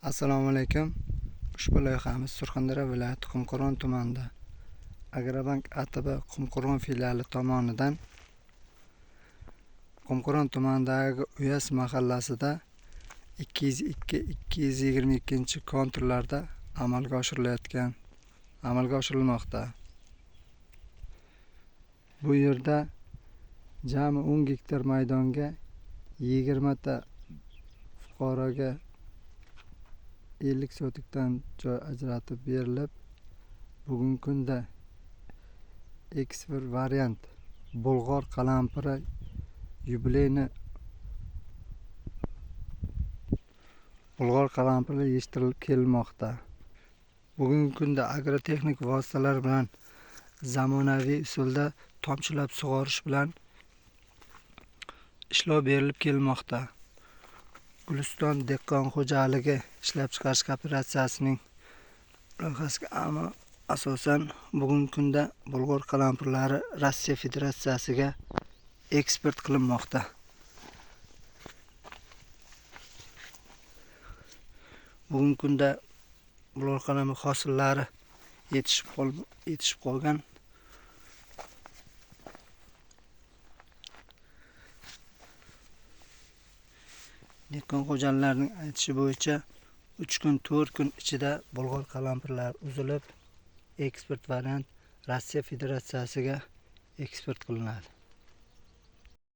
Assalomu alaykum. Ushbu loyihamiz Surxondaryo viloyati Qumqo'rg'on tumanida Agrobank ATB Qumqo'rg'on filiali tomonidan Qumqo'rg'on tumanidagi Uyas mahallasida 202-222 konturlarda amalga oshirilmoqda. Bu yerda jami 10 gektar maydonga 20 ta fuqaroga 50 sotikdan joy ajratib berilib, bugungi kunda ekspert variant Bulg'or qalampiri yubileyni yetishtirilib kelmoqda. Bugungi kunda agrotexnik vositalar bilan zamonaviy usulda tomchilab sug'orish bilan ishlov berilib kelmoqda. Guliston dehqon xo'jaligi ishlab chiqarish kooperatsiyasining loyihasiga asosan bugungi kunda Bulg'or qalampirlari Rossiya Federatsiyasiga eksport qilinmoqda. Bugungi kunda Bulg'or qalampir hosillari yetishib qolgan. Dehqon xo'jalarining aytishi bo'yicha 3 kun 4 kun ichida Bulg'or qalampirlari uzilib, eksport variant Rossiya Federatsiyasiga eksport qilinadi.